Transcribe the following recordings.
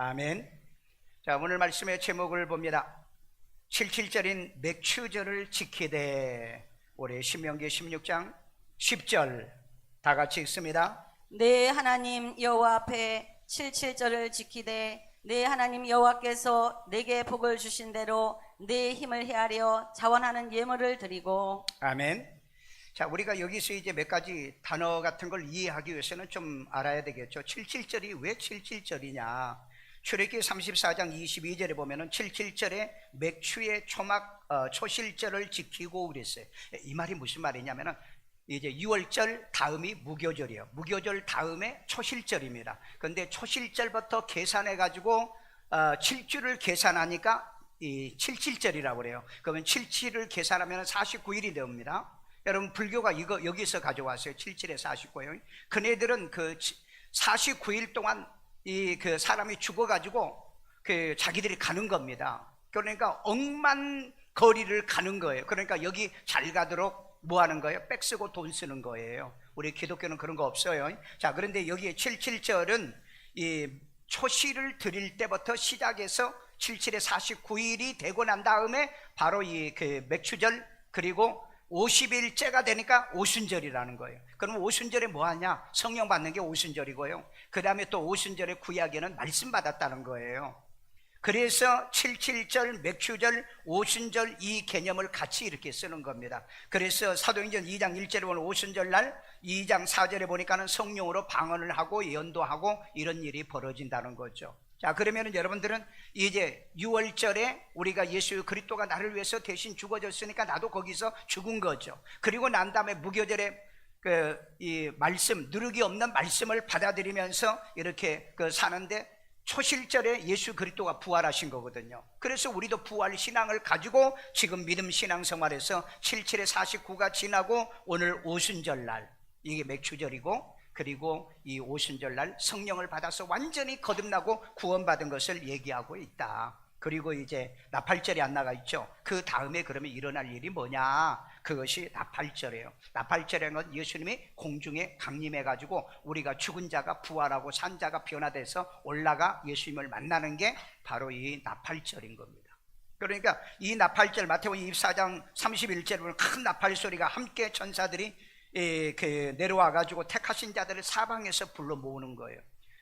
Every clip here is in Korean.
아멘. 자, 오늘 말씀의 제목을 봅니다. 77절인 맥추절을 지키되. 올해 신명기 16장 10절 다 같이 읽습니다. 내 하나님 여호와 앞에 77절을 지키되 내 하나님 여호와께서 내게 복을 주신 대로 내 힘을 헤아려 자원하는 예물을 드리고. 아멘. 자, 우리가 여기서 이제 몇 가지 단어 같은 걸 이해하기 위해서는 좀 알아야 되겠죠. 77절이 왜 77절이냐? 출애굽기 34장 22절에 보면은 77절에 맥추의 초실절을 지키고 그랬어요. 이 말이 무슨 말이냐면은 이제 6월절 다음이 무교절이에요. 무교절 다음에 초실절입니다. 그런데 초실절부터 계산해 가지고 7주를 계산하니까 이 77절이라고 그래요. 그러면 77을 계산하면 49일이 됩니다. 여러분, 불교가 이거 여기서 가져왔어요. 77에 49일. 그네들은 그 49일 동안 그 사람이 죽어가지고 그 자기들이 가는 겁니다. 그러니까 억만 거리를 가는 거예요. 그러니까 여기 잘 가도록 뭐 하는 거예요? 백 쓰고 돈 쓰는 거예요. 우리 기독교는 그런 거 없어요. 자, 그런데 여기에 77절은 이 초실을 드릴 때부터 시작해서 77에 49일이 되고 난 다음에 바로 이 그 맥추절, 그리고 50일째가 되니까 오순절이라는 거예요. 그럼 오순절에 뭐 하냐? 성령 받는 게 오순절이고요. 그 다음에 또 오순절의 구약에는 말씀 받았다는 거예요. 그래서 77절, 맥추절, 오순절 이 개념을 같이 이렇게 쓰는 겁니다. 그래서 사도행전 2장 1절에 보면 오순절 날, 2장 4절에 보니까는 성령으로 방언을 하고 연도하고 이런 일이 벌어진다는 거죠. 자, 그러면은 여러분들은 이제 6월절에 우리가 예수 그리스도가 나를 위해서 대신 죽어졌으니까 나도 거기서 죽은 거죠. 그리고 난 다음에 무교절에 이 말씀, 누르기 없는 말씀을 받아들이면서 이렇게 사는데, 초실절에 예수 그리스도가 부활하신 거거든요. 그래서 우리도 부활 신앙을 가지고 지금 믿음 신앙 생활에서 77에 49가 지나고 오늘 오순절 날, 이게 맥추절이고, 그리고 이 오순절 날 성령을 받아서 완전히 거듭나고 구원받은 것을 얘기하고 있다. 그리고 이제 나팔절이 안 나가 있죠. 그 다음에 그러면 일어날 일이 뭐냐? 그것이 나팔절이에요. 나팔절이라는 건 예수님이 공중에 강림해 가지고 우리가 죽은 자가 부활하고 산 자가 변화돼서 올라가 예수님을 만나는 게 바로 이 나팔절인 겁니다. 그러니까 이 나팔절, 마태복음 24장 31절에 보면 큰 나팔 소리가 함께 천사들이 내려와 가지고 택하신 자들을 사방에서 불러 모으는 거예요.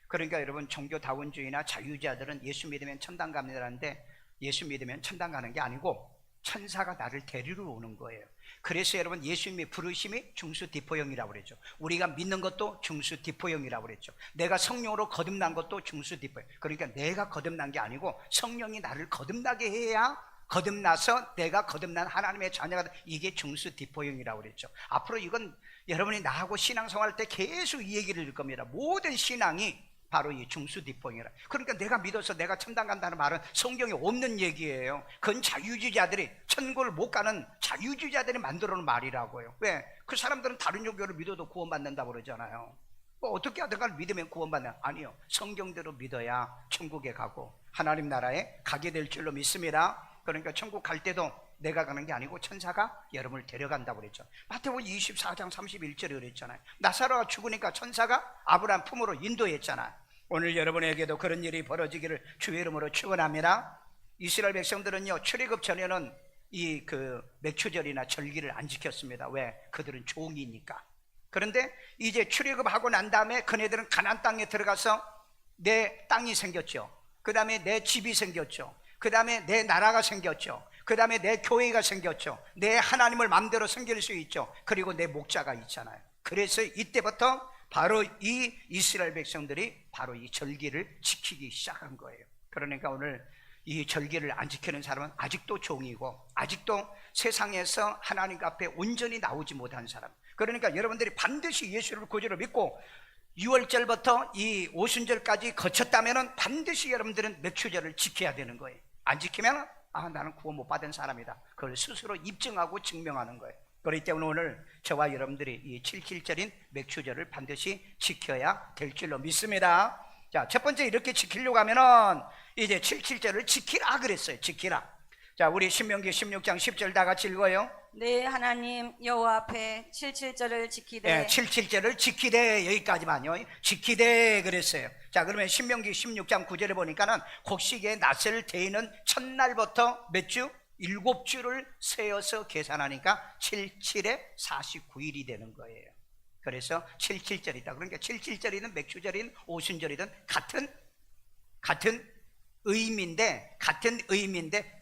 그러니까 여러분, 종교다원주의나 자유주의자들은 예수 믿으면 천당 갑니다라는데, 예수 믿으면 천당 가는 게 아니고 천사가 나를 데리러 오는 거예요. 그래서 여러분, 예수님의 부르심이 중수디포형이라고 그랬죠. 우리가 믿는 것도 중수디포형이라고 그랬죠. 내가 성령으로 거듭난 것도 중수디포형. 그러니까 내가 거듭난 게 아니고 성령이 나를 거듭나게 해야, 거듭나서 내가 거듭난 하나님의 자녀가, 이게 중수디포형이라고 그랬죠. 앞으로 이건 여러분이 나하고 신앙생활할 때 계속 이 얘기를 들 겁니다. 모든 신앙이 바로 이 중수디포형이라. 그러니까 내가 믿어서 내가 천당 간다는 말은 성경에 없는 얘기예요. 그건 자유주의자들이, 천국을 못 가는 자유주의자들이 만들어 놓은 말이라고요. 왜? 그 사람들은 다른 종교를 믿어도 구원받는다고 그러잖아요. 뭐 어떻게 하든가 믿으면 구원받나? 아니요, 성경대로 믿어야 천국에 가고 하나님 나라에 가게 될 줄로 믿습니다. 그러니까 천국 갈 때도 내가 가는 게 아니고 천사가 여러분을 데려간다고 그랬죠. 마태복음 24장 31절에 그랬잖아요. 나사로가 죽으니까 천사가 아브라함 품으로 인도했잖아요. 오늘 여러분에게도 그런 일이 벌어지기를 주의 이름으로 축원합니다. 이스라엘 백성들은요, 출애굽 전에는 이 맥추절이나 절기를 안 지켰습니다. 왜? 그들은 종이니까. 그런데 이제 출애굽하고 난 다음에 그네들은 가나안 땅에 들어가서 내 땅이 생겼죠. 그 다음에 내 집이 생겼죠. 그 다음에 내 나라가 생겼죠. 그 다음에 내 교회가 생겼죠. 내 하나님을 마음대로 섬길 수 있죠. 그리고 내 목자가 있잖아요. 그래서 이때부터 바로 이 이스라엘 백성들이 바로 이 절기를 지키기 시작한 거예요. 그러니까 오늘 이 절기를 안 지키는 사람은 아직도 종이고, 아직도 세상에서 하나님 앞에 온전히 나오지 못한 사람. 그러니까 여러분들이 반드시 예수를 구주로 믿고 6월절부터 이 오순절까지 거쳤다면 반드시 여러분들은 맥추절을 지켜야 되는 거예요. 안 지키면 나는 구원 못 받은 사람이다. 그걸 스스로 입증하고 증명하는 거예요. 그렇기 때문에 오늘 저와 여러분들이 이 77절인 맥추절을 반드시 지켜야 될 줄로 믿습니다. 자, 첫 번째, 이렇게 지키려고 하면은 이제 77절을 지키라 그랬어요. 지키라. 자, 우리 신명기 16장 10절 다 같이 읽어요. 내 하나님 여호와 앞에 77절을 지키되 예, 77절을 지키되, 여기까지만요. 지키되 그랬어요. 자, 그러면 신명기 16장 9절에 보니까는 곡식의 낫을 데이는 첫날부터 몇 주? 7주를 세어서 계산하니까 77에 49일이 되는 거예요. 그래서 77절이다. 그러니까 77절이든 맥주절이든 오순절이든 같은 의미인데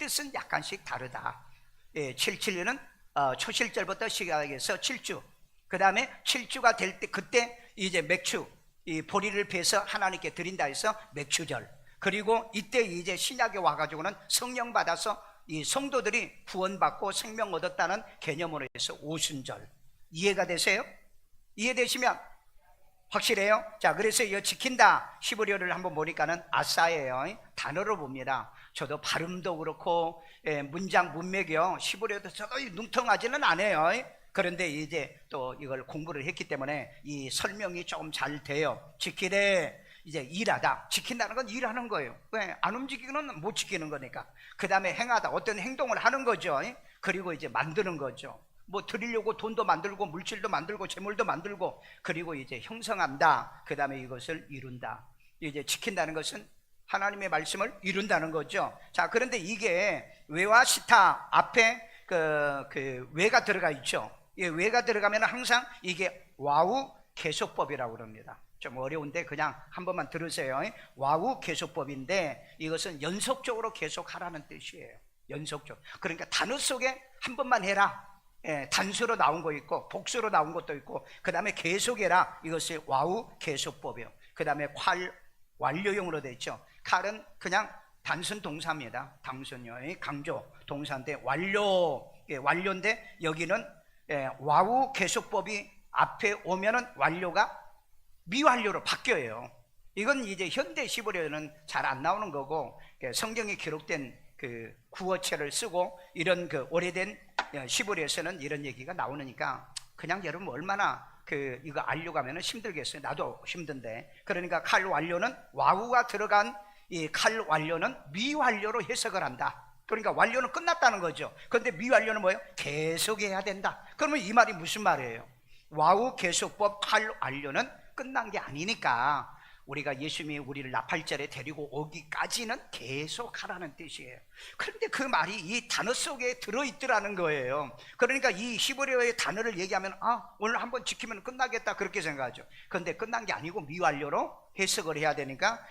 뜻은 약간씩 다르다. 예, 77년은 초실절부터 시작해서 7주, 그 다음에 7주가 될 때 그때 이제 맥주, 이 보리를 베서 하나님께 드린다 해서 맥주절, 그리고 이때 이제 신약에 와가지고는 성령 받아서 이 성도들이 구원받고 생명 얻었다는 개념으로 해서 오순절. 이해가 되세요? 이해되시면 확실해요? 자, 그래서 이 지킨다 히브리어를 한번 보니까는 아싸예요. 단어로 봅니다. 저도 발음도 그렇고 문장 문맥이요, 히브리어도 저도 뭉텅하지는 않아요. 그런데 이제 또 이걸 공부를 했기 때문에 이 설명이 조금 잘 돼요. 지키되, 이제 일하다, 지킨다는 건 일하는 거예요. 왜? 안 움직이는 못 지키는 거니까. 그 다음에 행하다, 어떤 행동을 하는 거죠. 그리고 이제 만드는 거죠. 뭐 드리려고 돈도 만들고 물질도 만들고 재물도 만들고, 그리고 이제 형성한다. 그 다음에 이것을 이룬다. 이제 지킨다는 것은 하나님의 말씀을 이룬다는 거죠. 자, 그런데 이게 외와 시타 앞에 그 외가 들어가 있죠. 이 외가 들어가면 항상 이게 와우 계속법이라고 그럽니다. 좀 어려운데 그냥 한 번만 들으세요. 와우 계속법인데 이것은 연속적으로 계속하라는 뜻이에요. 연속적. 그러니까 단어 속에 한 번만 해라. 예, 단수로 나온 거 있고 복수로 나온 것도 있고, 그 다음에 계속해라. 이것이 와우 계속법이에요. 그 다음에 콸 완료형으로 되어 있죠. 칼은 그냥 단순 동사입니다. 단순요, 강조 동사인데 완료, 예, 완료인데 여기는 와우 계속법이 앞에 오면은 완료가 미완료로 바뀌어요. 이건 이제 현대 히브리어는 잘 안 나오는 거고, 성경에 기록된 그 구어체를 쓰고 이런 그 오래된 히브리어에서는 이런 얘기가 나오니까 그냥 여러분 얼마나 이거 알려고 하면 힘들겠어요. 나도 힘든데. 그러니까 칼 완료는 와우가 들어간 이 칼 완료는 미완료로 해석을 한다. 그러니까 완료는 끝났다는 거죠. 그런데 미완료는 뭐예요? 계속해야 된다. 그러면 이 말이 무슨 말이에요? 와우 계속법 칼 완료는 끝난 게 아니니까 우리가 예수님이 우리를 나팔절에 데리고 오기까지는 계속 하라는 뜻이에요. 그런데 그 말이 이 단어 속에 들어있더라는 거예요. 그러니까 이 히브리어의 단어를 얘기하면 오늘 한번 지키면 끝나겠다 그렇게 생각하죠. 그런데 끝난 게 아니고 미완료로 해석을 해야 되니까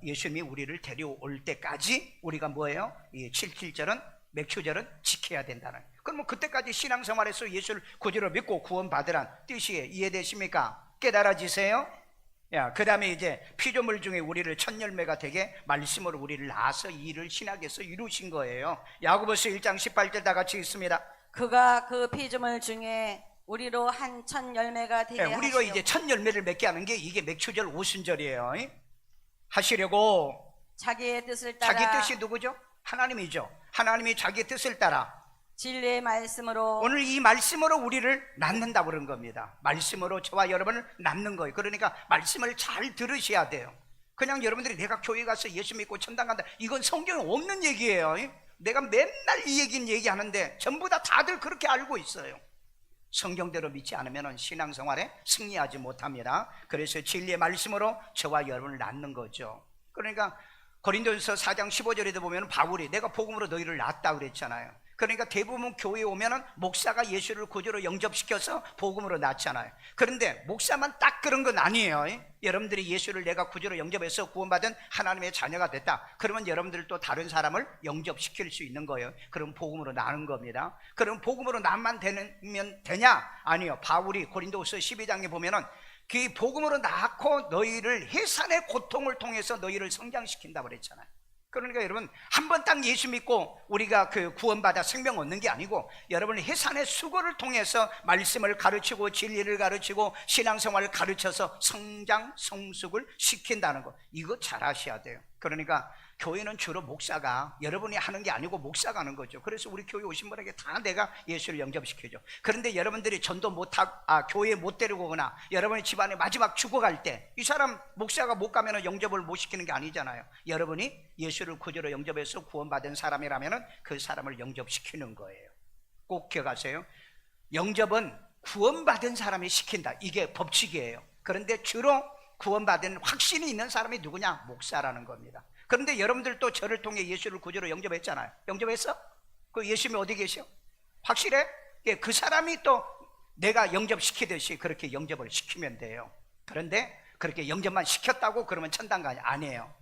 예수님이 우리를 데려올 때까지 우리가 뭐예요? 이 77절은 맥주절은 지켜야 된다는. 그러면 그때까지 신앙생활에서 예수를 구주로 믿고 구원받으란 뜻이에요. 이해되십니까? 깨달아지세요? 그 다음에 이제 피조물 중에 우리를 첫 열매가 되게 말씀으로 우리를 낳아서 이 일을 신학에서 이루신 거예요. 야고보서 1장 18절 다 같이 읽습니다. 그가 그 피조물 중에 우리로 한 첫 열매가 되게 우리로 이제 첫 열매를 맺게 하는 게 이게 맥추절 오순절이에요. 하시려고 자기의 뜻을 따라, 자기 뜻이 누구죠? 하나님이죠. 하나님이 자기 뜻을 따라 진리의 말씀으로 오늘 이 말씀으로 우리를 낳는다고 그런 겁니다. 말씀으로 저와 여러분을 낳는 거예요. 그러니까 말씀을 잘 들으셔야 돼요. 그냥 여러분들이 내가 교회 가서 예수 믿고 천당 간다, 이건 성경에 없는 얘기예요. 내가 맨날 이 얘기하는데 전부 다들 그렇게 알고 있어요. 성경대로 믿지 않으면 신앙생활에 승리하지 못합니다. 그래서 진리의 말씀으로 저와 여러분을 낳는 거죠. 그러니까 고린도전서 4장 15절에도 보면 바울이 내가 복음으로 너희를 낳았다 그랬잖아요. 그러니까 대부분 교회에 오면은 목사가 예수를 구주로 영접시켜서 복음으로 낳잖아요. 그런데 목사만 딱 그런 건 아니에요. 여러분들이 예수를 내가 구주로 영접해서 구원받은 하나님의 자녀가 됐다. 그러면 여러분들 또 다른 사람을 영접시킬 수 있는 거예요. 그럼 복음으로 낳는 겁니다. 그럼 복음으로 낳으면 되냐? 아니요. 바울이 고린도후서 12장에 보면은 그 복음으로 낳고 너희를 해산의 고통을 통해서 너희를 성장시킨다고 그랬잖아요. 그러니까 여러분 한 번 딱 예수 믿고 우리가 구원받아 생명 얻는 게 아니고 여러분 해산의 수고를 통해서 말씀을 가르치고 진리를 가르치고 신앙생활을 가르쳐서 성장 성숙을 시킨다는 거, 이거 잘 아셔야 돼요. 그러니까 교회는 주로 목사가, 여러분이 하는 게 아니고 목사가 하는 거죠. 그래서 우리 교회 오신 분에게 다 내가 예수를 영접시켜줘. 그런데 여러분들이 전도 교회에 못 데리고 오거나 여러분의 집안에 마지막 죽어갈 때 이 사람 목사가 못 가면 영접을 못 시키는 게 아니잖아요. 여러분이 예수를 구주로 영접해서 구원받은 사람이라면 그 사람을 영접시키는 거예요. 꼭 기억하세요. 영접은 구원받은 사람이 시킨다. 이게 법칙이에요. 그런데 주로 구원받은 확신이 있는 사람이 누구냐? 목사라는 겁니다. 그런데 여러분들도 저를 통해 예수를 구주로 영접했잖아요. 영접했어? 그 예수님이 어디 계셔? 확실해? 예, 그 사람이 또 내가 영접시키듯이 그렇게 영접을 시키면 돼요. 그런데 그렇게 영접만 시켰다고 그러면 천당가 아니에요.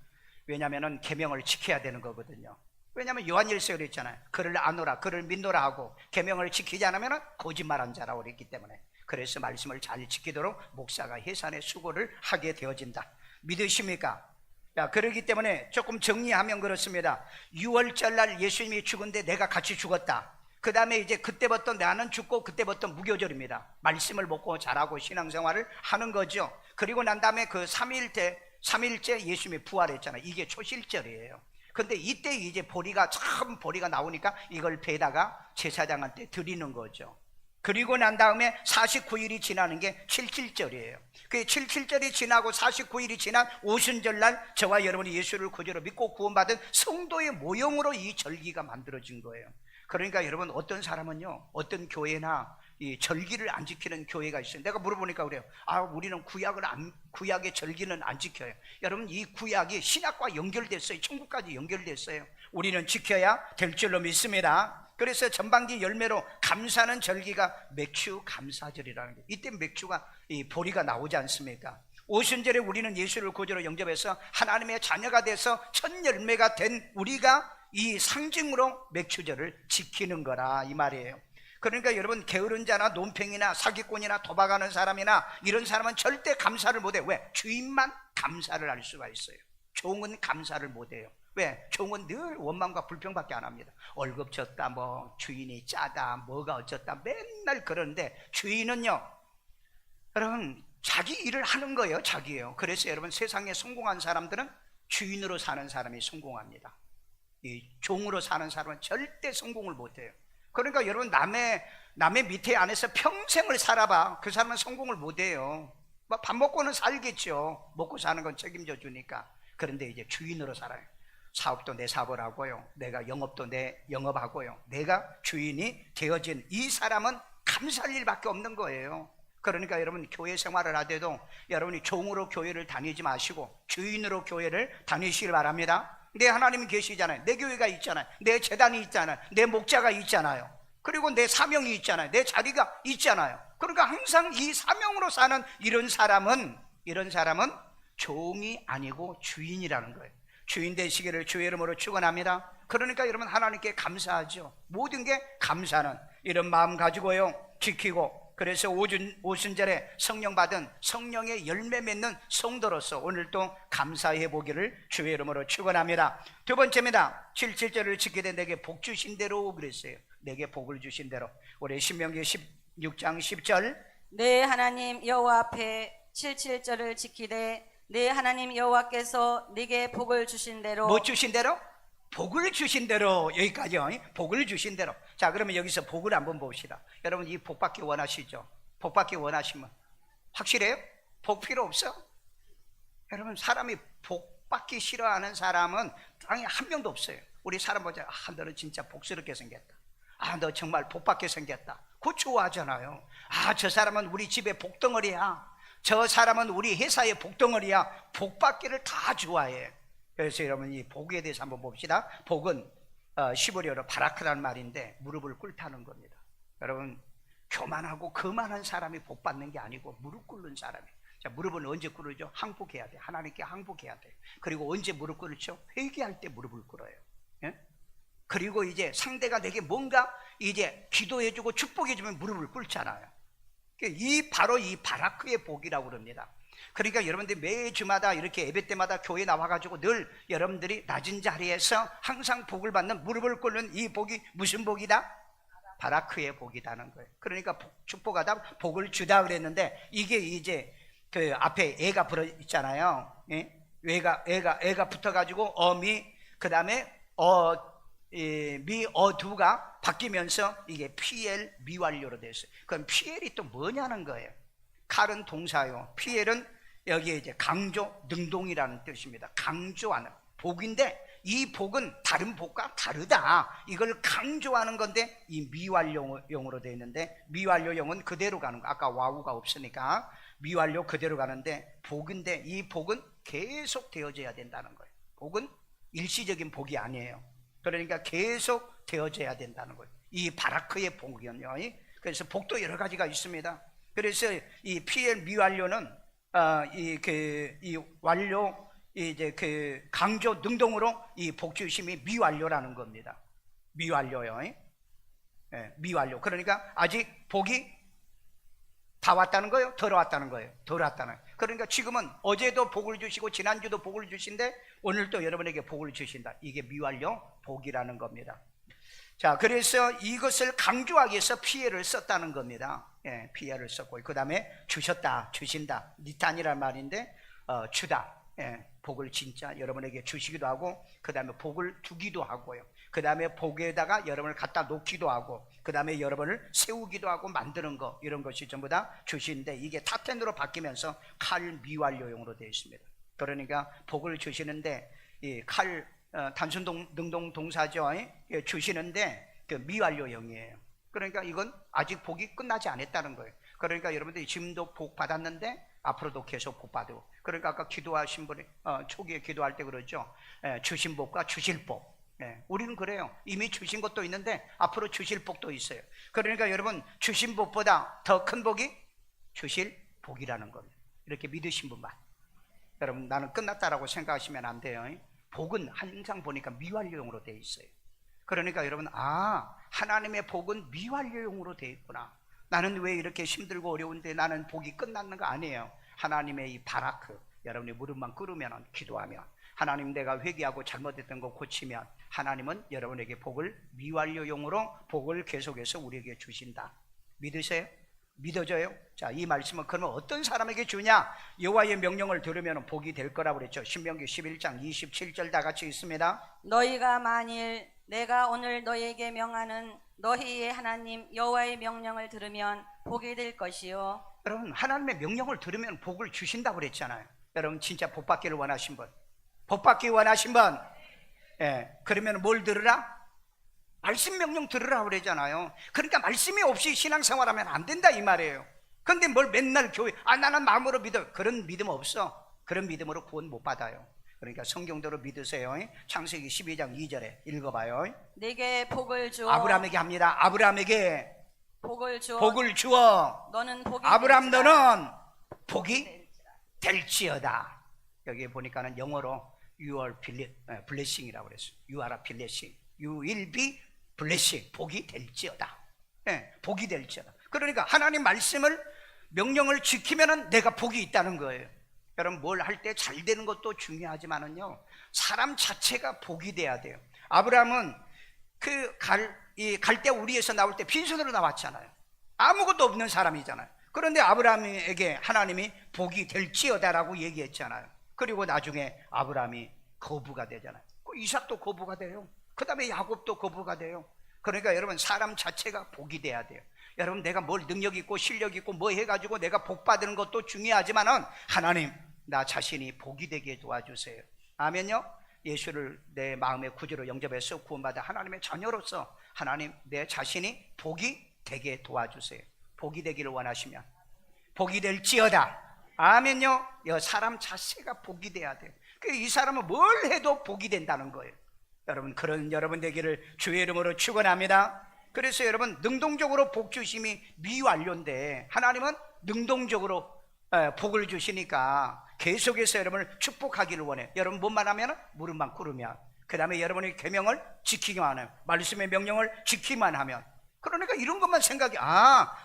왜냐하면 계명을 지켜야 되는 거거든요. 왜냐하면 요한일서에 그랬잖아요. 그를 아노라, 그를 믿노라 하고 계명을 지키지 않으면 거짓말한 자라고 그랬기 때문에, 그래서 말씀을 잘 지키도록 목사가 해산의 수고를 하게 되어진다. 믿으십니까? 자, 그러기 때문에 조금 정리하면 그렇습니다. 6월절 날 예수님이 죽은데 내가 같이 죽었다. 그 다음에 이제 그때부터 나는 죽고 그때부터 무교절입니다. 말씀을 먹고 자라고 신앙생활을 하는 거죠. 그리고 난 다음에 그 3일째 예수님이 부활했잖아요. 이게 초실절이에요. 근데 이때 이제 참 보리가 나오니까 이걸 배다가 제사장한테 드리는 거죠. 그리고 난 다음에 49일이 지나는 게 77절이에요. 그 77절이 지나고 49일이 지난 오순절날 저와 여러분이 예수를 구주로 믿고 구원받은 성도의 모형으로 이 절기가 만들어진 거예요. 그러니까 여러분, 어떤 사람은요, 어떤 교회나 이 절기를 안 지키는 교회가 있어요. 내가 물어보니까 그래요. 우리는 구약의 절기는 안 지켜요. 여러분, 이 구약이 신약과 연결됐어요. 천국까지 연결됐어요. 우리는 지켜야 될 줄로 믿습니다. 그래서 전반기 열매로 감사하는 절기가 맥주 감사절이라는 게, 이때 맥주가 이 보리가 나오지 않습니까? 오순절에 우리는 예수를 구주로 영접해서 하나님의 자녀가 돼서 첫 열매가 된 우리가 이 상징으로 맥주절을 지키는 거라 이 말이에요. 그러니까 여러분, 게으른 자나 논팽이나 사기꾼이나 도박하는 사람이나 이런 사람은 절대 감사를 못해요. 왜? 주인만 감사를 할 수가 있어요. 종은 감사를 못해요. 왜? 종은 늘 원망과 불평밖에 안 합니다. 월급 줬다, 뭐 주인이 짜다, 뭐가 어쩌다, 맨날 그러는데, 주인은요, 여러분, 자기 일을 하는 거예요. 자기예요. 그래서 여러분, 세상에 성공한 사람들은 주인으로 사는 사람이 성공합니다. 이 종으로 사는 사람은 절대 성공을 못해요. 그러니까 여러분, 남의 밑에 안에서 평생을 살아봐, 그 사람은 성공을 못해요. 밥 먹고는 살겠죠. 먹고 사는 건 책임져 주니까. 그런데 이제 주인으로 살아요. 사업도 내 사업을 하고요, 내가 영업도 내 영업하고요, 내가 주인이 되어진 이 사람은 감사할 일밖에 없는 거예요. 그러니까 여러분, 교회 생활을 하더라도 여러분이 종으로 교회를 다니지 마시고 주인으로 교회를 다니시길 바랍니다. 내 하나님이 계시잖아요. 내 교회가 있잖아요. 내 재단이 있잖아요. 내 목자가 있잖아요. 그리고 내 사명이 있잖아요. 내 자리가 있잖아요. 그러니까 항상 이 사명으로 사는 이런 사람은 종이 아니고 주인이라는 거예요. 주인 되시기를 주의 이름으로 축원합니다. 그러니까 여러분, 하나님께 감사하죠. 모든 게 감사는 이런 마음 가지고요 지키고, 그래서 오순절에 성령 받은 성령의 열매 맺는 성도로서 오늘도 감사해 보기를 주의 이름으로 축원합니다. 두 번째입니다. 77절을 지키되 내게 복 주신 대로 그랬어요. 내게 복을 주신 대로. 우리 신명기 16장 10절. 내 하나님 여호와 앞에 77절을 지키되 내 하나님 여호와께서 네게 복을 주신 대로. 뭐 주신 대로? 복을 주신 대로. 여기까지요. 복을 주신 대로. 자, 그러면 여기서 복을 한번 봅시다. 여러분, 이 복 받기 원하시죠? 복 받기 원하시면 확실해요? 복 필요 없어? 여러분, 사람이 복 받기 싫어하는 사람은 땅에 한 명도 없어요. 우리 사람 보자. 너는 진짜 복스럽게 생겼다. 너 정말 복 받게 생겼다. 그거 좋아하잖아요. 저 사람은 우리 집에 복덩어리야. 저 사람은 우리 회사의 복덩어리야. 복 받기를 다 좋아해. 그래서 여러분, 이 복에 대해서 한번 봅시다. 복은 시브리어로 바라크라는 말인데 무릎을 꿇다는 겁니다. 여러분, 교만하고 거만한 사람이 복 받는 게 아니고 무릎 꿇는 사람이. 자, 무릎은 언제 꿇으죠? 항복해야 돼. 하나님께 항복해야 돼. 그리고 언제 무릎 꿇죠? 회개할 때 무릎을 꿇어요. 예? 그리고 이제 상대가 내게 뭔가 이제 기도해주고 축복해주면 무릎을 꿇잖아요. 바로 이 바라크의 복이라고 그럽니다. 그러니까 여러분들이 매주마다 이렇게 예배 때마다 교회 나와가지고 늘 여러분들이 낮은 자리에서 항상 복을 받는, 무릎을 꿇는 이 복이 무슨 복이다? 바라크의 복이다는 거예요. 그러니까 축복하다, 복을 주다 그랬는데, 이게 이제 그 앞에 애가 붙어 있잖아요. 예? 애가 붙어가지고 어미, 그 다음에 미어두가 바뀌면서 이게 피엘 미완료로 됐어요. 그럼 피엘이 또 뭐냐는 거예요. 칼은 동사요, 피엘은 여기에 이제 강조, 능동이라는 뜻입니다. 강조하는 복인데, 이 복은 다른 복과 다르다, 이걸 강조하는 건데 이 미완료용으로 되어 있는데, 미완료용은 그대로 가는 거. 아까 와우가 없으니까 미완료 그대로 가는데, 복인데 이 복은 계속 되어져야 된다는 거예요. 복은 일시적인 복이 아니에요. 그러니까 계속 되어져야 된다는 거예요. 이 바라크의 복이요. 그래서 복도 여러 가지가 있습니다. 그래서 이 PL 미완료는 이 완료, 이제 그 강조 능동으로 이 복주심이 미완료라는 겁니다. 미완료요. 예, 미완료. 그러니까 아직 복이 다 왔다는 거예요? 덜 왔다는 거예요? 덜 왔다는 거예요. 그러니까 지금은 어제도 복을 주시고 지난주도 복을 주신데 오늘도 여러분에게 복을 주신다. 이게 미완료 복이라는 겁니다. 자, 그래서 이것을 강조하기 위해서 피해를 썼다는 겁니다. 예, 피해를 썼고, 그 다음에 주셨다, 주신다, 니탄이란 말인데 주다. 예, 복을 진짜 여러분에게 주시기도 하고, 그 다음에 복을 두기도 하고요. 그 다음에 복에다가 여러분을 갖다 놓기도 하고, 그 다음에 여러분을 세우기도 하고 만드는 거, 이런 것이 전부 다 주시는데, 이게 타텐으로 바뀌면서 칼 미완료용으로 되어 있습니다. 그러니까 복을 주시는데 이 칼 단순 능동 동사죠. 예, 주시는데 그 미완료형이에요. 그러니까 이건 아직 복이 끝나지 않았다는 거예요. 그러니까 여러분들이 지금도 복 받았는데 앞으로도 계속 복 받고, 그러니까 아까 기도하신 분이 초기에 기도할 때 그러죠. 주신 복과 주실 복. 우리는 그래요. 이미 주신 것도 있는데 앞으로 주실 복도 있어요. 그러니까 여러분, 주신 복보다 더 큰 복이 주실 복이라는 겁니다. 이렇게 믿으신 분만. 여러분, 나는 끝났다라고 생각하시면 안 돼요. 복은 항상 보니까 미완료용으로 되어 있어요. 그러니까 여러분, 하나님의 복은 미완료용으로 되어 있구나. 나는 왜 이렇게 힘들고 어려운데 나는 복이 끝났는 거 아니에요. 하나님의 이 바라크, 여러분이 무릎만 꿇으면, 기도하면, 하나님 내가 회개하고 잘못했던 거 고치면 하나님은 여러분에게 복을 미완료용으로 복을 계속해서 우리에게 주신다. 믿으세요? 믿어져요? 자, 이 말씀은 그러면 어떤 사람에게 주냐? 여호와의 명령을 들으면 복이 될 거라고 그랬죠. 신명기 11장 27절 다 같이 있습니다. 너희가 만일 내가 오늘 너희에게 명하는 너희의 하나님 여호와의 명령을 들으면 복이 될 것이요. 여러분, 하나님의 명령을 들으면 복을 주신다고 그랬잖아요. 여러분, 진짜 복 받기를 원하신 분, 복 받기 원하신 분, 그러면 뭘 들으라? 말씀 명령 들으라고 그러잖아요. 그러니까 말씀이 없이 신앙생활하면 안 된다 이 말이에요. 그런데 뭘 맨날 교회, 나는 마음으로 믿어. 그런 믿음 없어. 그런 믿음으로 구원 못 받아요. 그러니까 성경대로 믿으세요. 창세기 12장 2절에 읽어봐요. 내게 복을 주어. 아브라함에게 합니다. 아브라함에게 복을 주어. 복을 주어. 너는 복이 아브라함 될지라. 너는 복이 될지어다. 여기 보니까는 영어로 You are blessing이라고 그랬어요. You are a blessing. You will be blessing. 복이 될지어다. 복이 될지어다. 그러니까 하나님 말씀을, 명령을 지키면은 내가 복이 있다는 거예요. 여러분, 뭘 할 때 잘 되는 것도 중요하지만은요, 사람 자체가 복이 돼야 돼요. 아브라함은 갈 때 우리에서 나올 때 빈손으로 나왔잖아요. 아무것도 없는 사람이잖아요. 그런데 아브라함에게 하나님이 복이 될지어다라고 얘기했잖아요. 그리고 나중에 아브라함이 거부가 되잖아요. 이삭도 거부가 돼요. 그 다음에 야곱도 거부가 돼요. 그러니까 여러분, 사람 자체가 복이 돼야 돼요. 여러분, 내가 뭘 능력 있고 실력 있고 뭐 해가지고 내가 복 받는 것도 중요하지만은 하나님, 나 자신이 복이 되게 도와주세요. 아멘요. 예수를 내 마음의 구주로 영접해서 구원받아 하나님의 자녀로서 하나님, 내 자신이 복이 되게 도와주세요. 복이 되기를 원하시면 복이 될지어다. 아멘요. 사람 자체가 복이 돼야 돼요. 이 사람은 뭘 해도 복이 된다는 거예요. 여러분, 그런 여러분 되기를 주의 이름으로 축원합니다. 그래서 여러분, 능동적으로 복 주심이 미완료인데 하나님은 능동적으로 복을 주시니까 계속해서 여러분을 축복하기를 원해. 여러분, 뭐만 하면? 무릎만 꿇으면, 그 다음에 여러분의 계명을 지키기만 하면, 말씀의 명령을 지키기만 하면, 그러니까 이런 것만 생각이,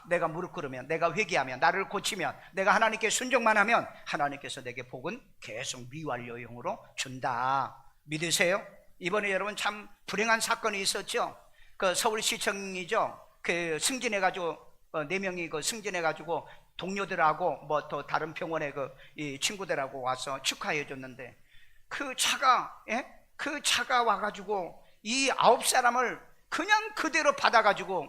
내가 무릎 꿇으면, 내가 회개하면, 나를 고치면, 내가 하나님께 순종만 하면 하나님께서 내게 복은 계속 미완료용으로 준다. 믿으세요? 이번에 여러분 참 불행한 사건이 있었죠. 그 서울시청이죠. 그 승진해가지고 4명이 그 승진해가지고 동료들하고 뭐 또 다른 병원에 이 친구들하고 와서 축하해줬는데, 그 차가 와가지고 이 9사람을 그냥 그대로 받아가지고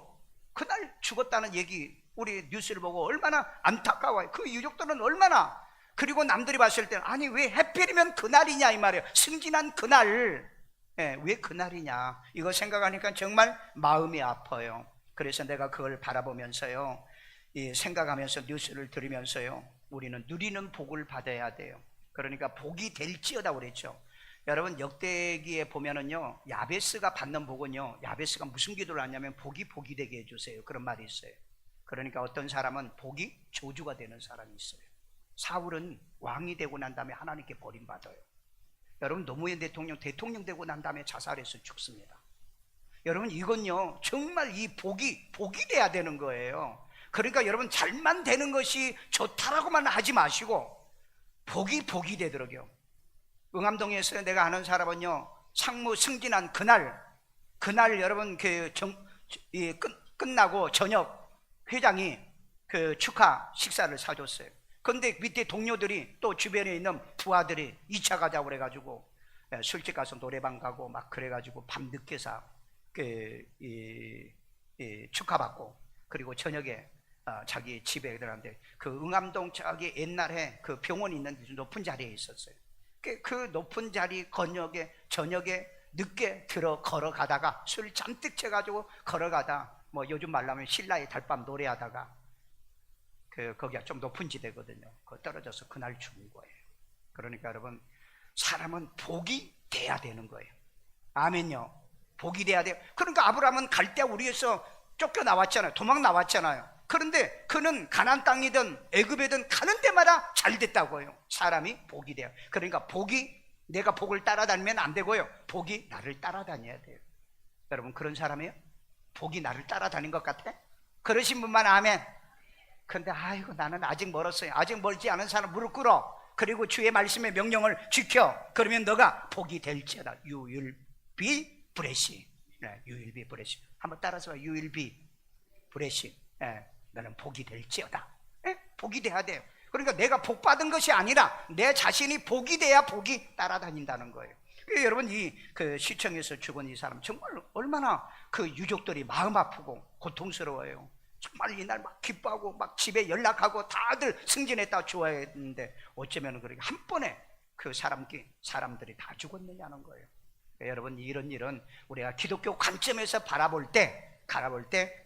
그날 죽었다는 얘기, 우리 뉴스를 보고 얼마나 안타까워요. 그 유족들은 얼마나. 그리고 남들이 봤을 때는, 아니 왜 하필이면 그날이냐 이 말이에요. 승진한 그날. 왜 그날이냐, 이거 생각하니까 정말 마음이 아파요. 그래서 내가 그걸 바라보면서요, 생각하면서 뉴스를 들으면서요, 우리는 누리는 복을 받아야 돼요. 그러니까 복이 될지어다 그랬죠. 여러분, 역대기에 보면은요, 야베스가 받는 복은요, 야베스가 무슨 기도를 하냐면 복이 되게 해주세요, 그런 말이 있어요. 그러니까 어떤 사람은 복이 저주가 되는 사람이 있어요. 사울은 왕이 되고 난 다음에 하나님께 버림받아요. 여러분, 노무현 대통령 되고 난 다음에 자살해서 죽습니다. 여러분, 이건요 정말 이 복이 돼야 되는 거예요. 그러니까 여러분, 잘만 되는 것이 좋다라고만 하지 마시고 복이 되도록요. 응암동에서 내가 아는 사람은요, 상무 승진한 그날 여러분 끝나고 저녁 회장이 축하 식사를 사줬어요. 근데 밑에 동료들이 또 주변에 있는 부하들이 2차 가자고 그래가지고 술집 가서 노래방 가고 막 그래가지고 밤늦게서 축하받고, 그리고 저녁에 자기 집에 들어갔는데 그 응암동 자기 옛날에 그 병원이 있는 높은 자리에 있었어요. 그 높은 자리 저녁에 늦게 걸어가다가 술 잔뜩 채가지고 걸어가다, 뭐 요즘 말로 하면 신라의 달밤 노래하다가 거기가 좀 높은 지대거든요. 그 떨어져서 그날 죽은 거예요. 그러니까 여러분, 사람은 복이 돼야 되는 거예요. 아멘요. 복이 돼야 돼요. 그러니까 아브라함은 갈대 우리에서 쫓겨 나왔잖아요. 도망 나왔잖아요. 그런데 그는 가나안 땅이든 애굽이든 가는 데마다 잘 됐다고요. 사람이 복이 돼요. 그러니까 내가 복을 따라다니면 안 되고요, 복이 나를 따라다녀야 돼요. 여러분, 그런 사람이에요? 복이 나를 따라다닌 것 같아? 그러신 분만 아멘. 근데 아이고, 나는 아직 멀었어요. 아직 멀지 않은 사람 무릎 꿇어. 그리고 주의 말씀의 명령을 지켜. 그러면 너가 복이 될지어다. You will be blessed. You will be blessed. 한번 따라서 You will be blessed. 너는 복이 될지어다. 복이 돼야 돼요. 그러니까 내가 복 받은 것이 아니라 내 자신이 복이 돼야 복이 따라다닌다는 거예요. 여러분, 시청에서 죽은 이 사람 정말 얼마나 그 유족들이 마음 아프고 고통스러워요. 정말 이날 막 기뻐하고 막 집에 연락하고 다들 승진했다 좋아했는데 어쩌면 그렇게 한 번에 그 사람들이 다 죽었느냐는 거예요. 여러분, 이런 일은 우리가 기독교 관점에서 바라볼 때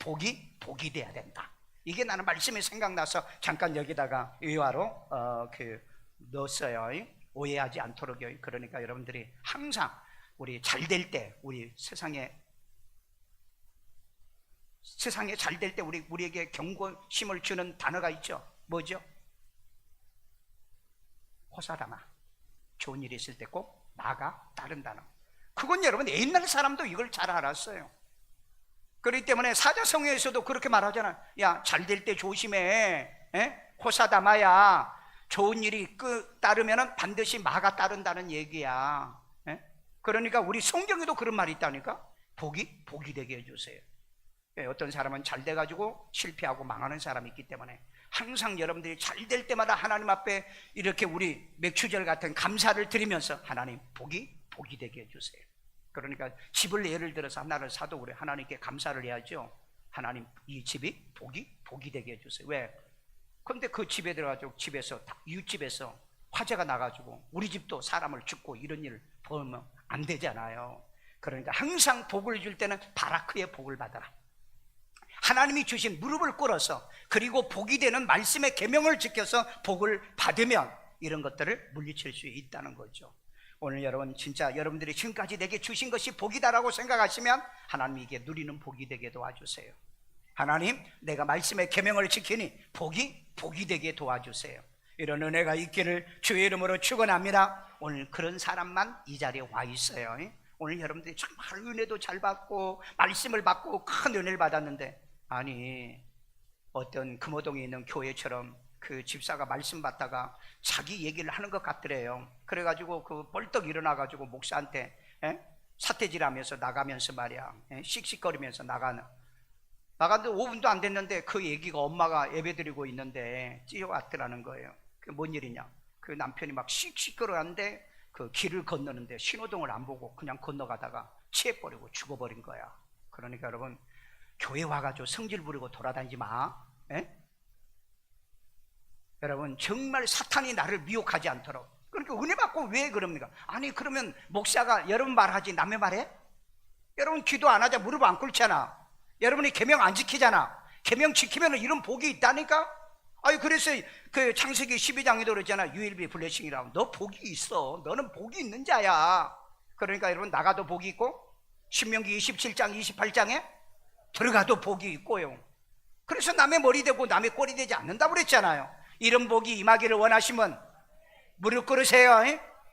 복이 돼야 된다. 이게 나는 말씀이 생각나서 잠깐 여기다가 의화로 넣었어요. 오해하지 않도록요. 그러니까 여러분들이 항상 우리 잘 될 때, 우리 세상에 잘 될 때 우리에게 경고심을 주는 단어가 있죠. 뭐죠? 호사다마. 좋은 일이 있을 때 꼭 나가 다른 단어. 그건 여러분, 옛날 사람도 이걸 잘 알았어요. 그렇기 때문에 사자성어에서도 그렇게 말하잖아요. 야, 잘 될 때 조심해. 호사다마야. 좋은 일이 따르면 반드시 마가 따른다는 얘기야. 그러니까 우리 성경에도 그런 말이 있다니까. 복이 되게 해주세요. 어떤 사람은 잘 돼가지고 실패하고 망하는 사람이 있기 때문에 항상 여러분들이 잘 될 때마다 하나님 앞에 이렇게 우리 맥추절 같은 감사를 드리면서 하나님 복이 되게 해주세요. 그러니까 집을 예를 들어서 하나를 사도 우리 하나님께 감사를 해야죠. 하나님, 이 집이 복이 되게 해주세요. 왜? 그런데 그 집에 들어가지고 이웃집에서 화재가 나가지고 우리 집도 사람을 죽고 이런 일을 보면 안 되잖아요. 그러니까 항상 복을 줄 때는 바라크의 복을 받아라. 하나님이 주신 무릎을 꿇어서, 그리고 복이 되는 말씀의 계명을 지켜서 복을 받으면 이런 것들을 물리칠 수 있다는 거죠. 오늘 여러분, 진짜 여러분들이 지금까지 내게 주신 것이 복이다라고 생각하시면 하나님이 이게 누리는 복이 되게 도와주세요. 하나님, 내가 말씀의 계명을 지키니 복이 되게 도와주세요. 이런 은혜가 있기를 주의 이름으로 축원합니다. 오늘 그런 사람만 이 자리에 와 있어요. 오늘 여러분들이 정말 은혜도 잘 받고 말씀을 받고 큰 은혜를 받았는데, 아니, 어떤 금호동에 있는 교회처럼 그 집사가 말씀 받다가 자기 얘기를 하는 것 같더래요. 그래가지고 벌떡 일어나가지고 목사한테 사태질하면서 나가면서 말이야, 씩씩거리면서 나갔는데 5분도 안 됐는데 그 얘기가 엄마가 예배드리고 있는데 뛰어왔더라는 거예요. 그게 뭔 일이냐? 그 남편이 막 씩씩거려하는데 그 길을 건너는데 신호등을 안 보고 그냥 건너가다가 취해버리고 죽어버린 거야. 그러니까 여러분, 교회 와가지고 성질 부리고 돌아다니지 마. 여러분, 정말 사탄이 나를 미혹하지 않도록 그러니까 은혜 받고 왜 그럽니까? 아니 그러면 목사가 여러분 말하지 남의 말해? 여러분 기도 안 하자 무릎 안 꿇잖아. 여러분이 계명 안 지키잖아. 계명 지키면 이런 복이 있다니까? 아니 그래서 그 창세기 12장에도 그랬잖아. You will be blessing이라고. 너 복이 있어. 너는 복이 있는 자야. 그러니까 여러분 나가도 복이 있고 신명기 27장 28장에 들어가도 복이 있고요. 그래서 남의 머리 되고 남의 꼴이 되지 않는다고 그랬잖아요. 이런 복이 임하기를 원하시면 무릎 꿇으세요.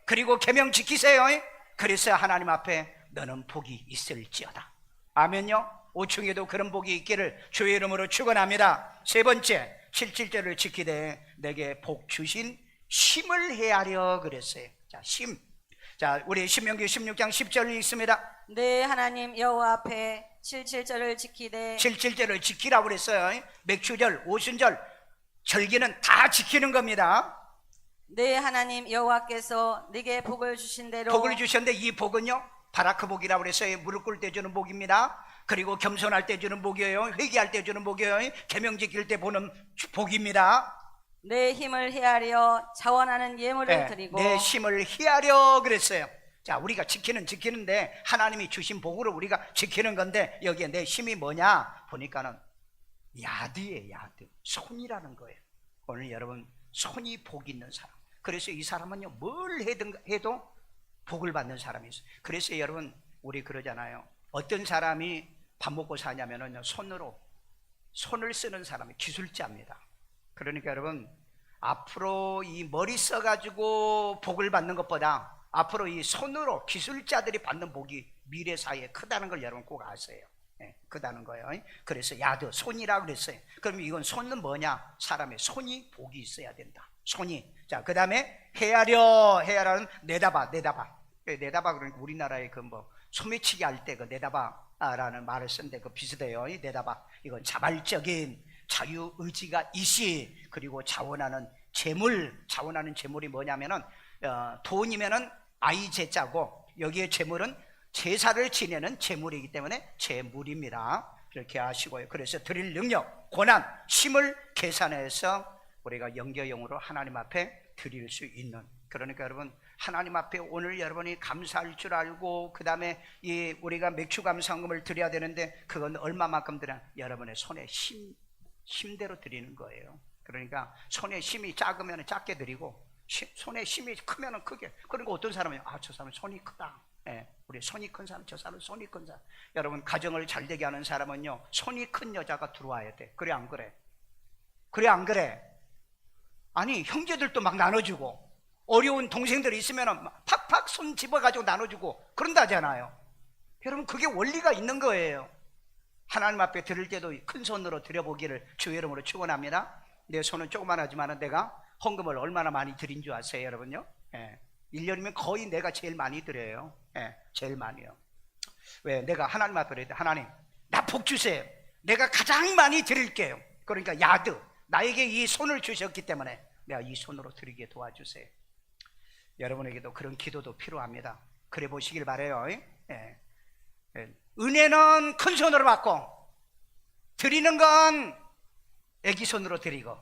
그리고 계명 지키세요. 그래서 하나님 앞에 너는 복이 있을지어다. 아멘요. 5층에도 그런 복이 있기를 주의 이름으로 축원합니다. 세 번째, 7절을 지키되 내게 복 주신 심을 헤아려 그랬어요. 자, 심. 자, 우리 신명기 16장 10절 있습니다. 내 하나님 여호와 앞에 7절을 지키되 7절을 지키라고 그랬어요. 맥주절, 오순절, 절기는 다 지키는 겁니다. 내 하나님 여호와께서 네게 복을 주신 대로 복을 주셨는데 이 복은요 바라크 복이라고 그랬어요. 무릎 꿇을 때 주는 복입니다. 그리고 겸손할 때 주는 복이에요. 회개할 때 주는 복이에요. 계명 지킬 때 보는 복입니다. 내 힘을 헤아려 자원하는 예물을 드리고 내 힘을 헤아려 그랬어요. 자, 우리가 지키는데 하나님이 주신 복으로 우리가 지키는 건데 여기에 내 힘이 뭐냐 보니까는 야드예요. 야드. 손이라는 거예요. 오늘 여러분 손이 복 있는 사람. 그래서 이 사람은요 뭘 해도 복을 받는 사람이 있어요. 그래서 여러분 우리 그러잖아요. 어떤 사람이 밥 먹고 사냐면은 손을 쓰는 사람이 기술자입니다. 그러니까 여러분 앞으로 이 머리 써가지고 복을 받는 것보다 앞으로 이 손으로 기술자들이 받는 복이 미래 사회에 크다는 걸 여러분 꼭 아세요. 크다는 거예요. 그래서 야드 손이라고 그랬어요. 그럼 이건 손은 뭐냐? 사람의 손이 복이 있어야 된다. 손이. 자, 그 다음에 헤아려는 내다봐. 그러니까 우리나라의 그 뭐 소매치기 할 때 그 내다봐라는 말을 쓰는데 그 비슷해요. 내다봐. 이건 자발적인 자유 의지가 이시 그리고 자원하는 재물이 뭐냐면은 돈이면은 I 제자고 여기에 재물은 제사를 지내는 재물이기 때문에 재물입니다. 그렇게 아시고요. 그래서 드릴 능력, 고난, 힘을 계산해서 우리가 영계용으로 하나님 앞에 드릴 수 있는. 그러니까 여러분 하나님 앞에 오늘 여러분이 감사할 줄 알고 그 다음에 이 우리가 맥주 감사금을 드려야 되는데 그건 얼마만큼 드려? 여러분의 손에 힘대로 드리는 거예요. 그러니까 손에 힘이 작으면 작게 드리고 손에 힘이 크면 크게. 그리고 어떤 사람은 저 사람은 손이 크다. 우리 손이 큰 사람, 저 사람은 손이 큰 사람. 여러분 가정을 잘 되게 하는 사람은요 손이 큰 여자가 들어와야 돼. 그래 안 그래? 안 그래? 아니 형제들도 막 나눠주고 어려운 동생들이 있으면 팍팍 손 집어가지고 나눠주고 그런다잖아요. 여러분 그게 원리가 있는 거예요. 하나님 앞에 드릴 때도 큰 손으로 드려보기를 주의 이름으로 축원합니다. 내 손은 조그만하지만 내가 헌금을 얼마나 많이 드린 줄 아세요 여러분요? 1년이면 거의 내가 제일 많이 드려요. 제일 많이요. 왜? 내가 하나님 앞에 그럴 때 하나님 나 복 주세요. 내가 가장 많이 드릴게요. 그러니까 야드 나에게 이 손을 주셨기 때문에 내가 이 손으로 드리게 도와주세요. 여러분에게도 그런 기도도 필요합니다. 그래 보시길 바라요. 은혜는 큰 손으로 받고 드리는 건 애기 손으로 드리고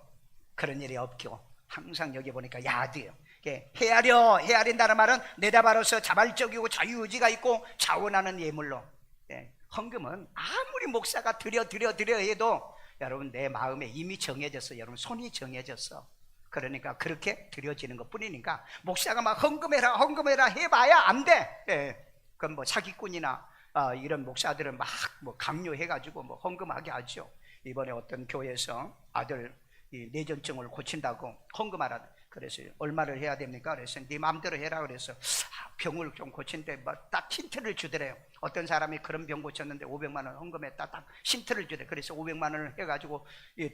그런 일이 없고 항상 여기 보니까 야드예요. 헤아린다는 말은 내다바로서 자발적이고 자유의지가 있고 자원하는 예물로. 헌금은 아무리 목사가 드려 해도 여러분 내 마음에 이미 정해졌어. 여러분 손이 정해졌어. 그러니까 그렇게 드려지는 것 뿐이니까 목사가 막 헌금해라 해봐야 안 돼. 그건 뭐 사기꾼이나 이런 목사들은 막 뭐 강요해가지고 뭐 헌금하게 하죠. 이번에 어떤 교회에서 아들 이 뇌전증을 고친다고 헌금하라. 그래서 얼마를 해야 됩니까? 그래서 네 마음대로 해라. 그래서 병을 좀 고친데 뭐 딱 힌트를 주더래요. 어떤 사람이 그런 병 고쳤는데 500만 원 헌금했다. 딱 힌트를 주래. 그래서 500만 원을 해가지고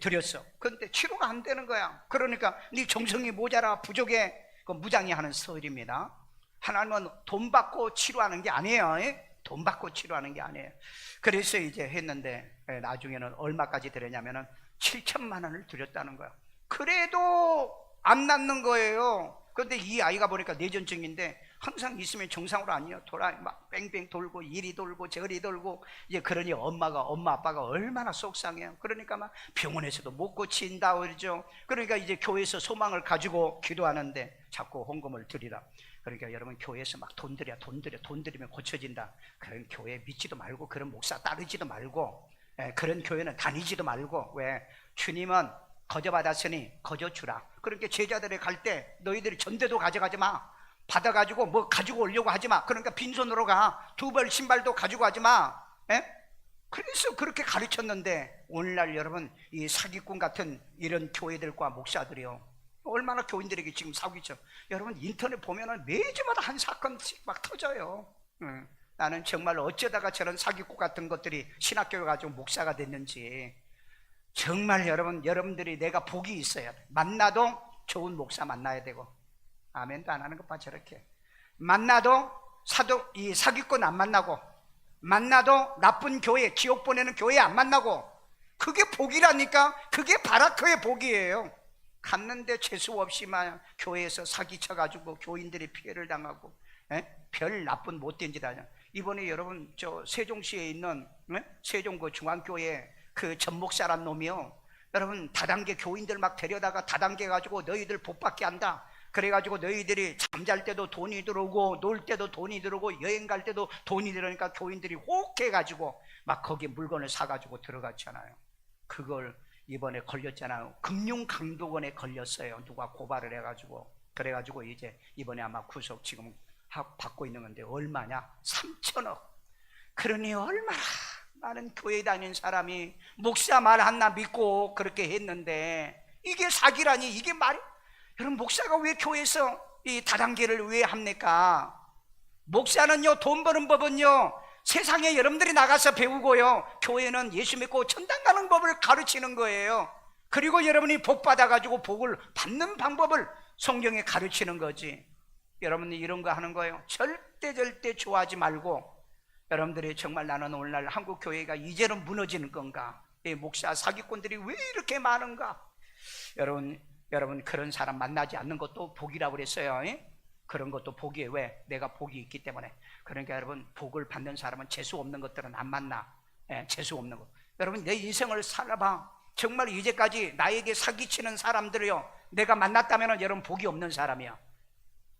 드렸어. 그런데 치료가 안 되는 거야. 그러니까 네 정성이 모자라 부족해. 그 무장이 하는 소리입니다. 하나님은 돈 받고 치료하는 게 아니에요. 돈 받고 치료하는 게 아니에요. 그래서 이제 했는데 나중에는 얼마까지 드렸냐면은 7천만 원을 드렸다는 거야. 그래도 안 낫는 거예요. 그런데 이 아이가 보니까 뇌전증인데 항상 있으면 정상으로 아니에요. 막 뺑뺑 돌고 이리 돌고 저리 돌고 이제 그러니 엄마 아빠가 얼마나 속상해요. 그러니까 막 병원에서도 못 고친다 그러죠. 그러니까 이제 교회에서 소망을 가지고 기도하는데 자꾸 헌금을 드리라. 그러니까 여러분 교회에서 막 돈 들이면 고쳐진다. 그런 교회 믿지도 말고 그런 목사 따르지도 말고 그런 교회는 다니지도 말고. 왜? 주님은 거저 받았으니 거저 주라. 그러니까 제자들이 갈 때 너희들이 전대도 가져가지 마. 받아가지고 뭐 가지고 오려고 하지 마. 그러니까 빈손으로 가. 두 벌 신발도 가지고 가지 마. 그래서 그렇게 가르쳤는데 오늘날 여러분 이 사기꾼 같은 이런 교회들과 목사들이요 얼마나 교인들에게 지금 사기죠. 여러분 인터넷 보면은 매주마다 한 사건씩 막 터져요. 나는 정말 어쩌다가 저런 사기꾼 같은 것들이 신학교에 가지고 목사가 됐는지. 정말 여러분들이 내가 복이 있어야 돼. 만나도 좋은 목사 만나야 되고. 아멘도 안 하는 것 봐. 저렇게 만나도 이 사기꾼 안 만나고, 만나도 나쁜 교회, 지옥 보내는 교회 안 만나고. 그게 복이라니까. 그게 바라크의 복이에요. 갔는데 재수 없이만 교회에서 사기쳐가지고 교인들이 피해를 당하고 별 나쁜 못된 짓 하냐. 이번에 여러분 저 세종시에 있는 세종 중앙교회 그 전목사란 놈이요, 여러분 다단계 교인들 막 데려다가 다단계 가지고 너희들 복받게 한다. 그래가지고 너희들이 잠잘 때도 돈이 들어오고 놀 때도 돈이 들어오고 여행 갈 때도 돈이 들어오니까 교인들이 혹해가지고 막 거기 물건을 사가지고 들어갔잖아요. 그걸 이번에 걸렸잖아요. 금융강도원에 걸렸어요. 누가 고발을 해가지고. 그래가지고 이제 이번에 아마 구속 지금 받고 있는 건데 얼마냐? 3천억. 그러니 얼마나 많은 교회 다니는 사람이 목사 말 하나 믿고 그렇게 했는데 이게 사기라니. 이게 말이. 여러분 목사가 왜 교회에서 이 다단계를 왜 합니까? 목사는요 돈 버는 법은요 세상에 여러분들이 나가서 배우고요, 교회는 예수 믿고 천당 가는 법을 가르치는 거예요. 그리고 여러분이 복 받아가지고 복을 받는 방법을 성경에 가르치는 거지. 여러분이 이런 거 하는 거예요. 절대 좋아하지 말고. 여러분들이 정말 나는 오늘날 한국 교회가 이제는 무너지는 건가? 이 목사 사기꾼들이 왜 이렇게 많은가? 여러분 그런 사람 만나지 않는 것도 복이라고 그랬어요. 그런 것도 복이에요. 왜? 내가 복이 있기 때문에. 그러니까 여러분 복을 받는 사람은 재수 없는 것들은 안 만나. 재수 없는 것. 여러분 내 인생을 살아봐. 정말 이제까지 나에게 사기치는 사람들이요 내가 만났다면 여러분 복이 없는 사람이야.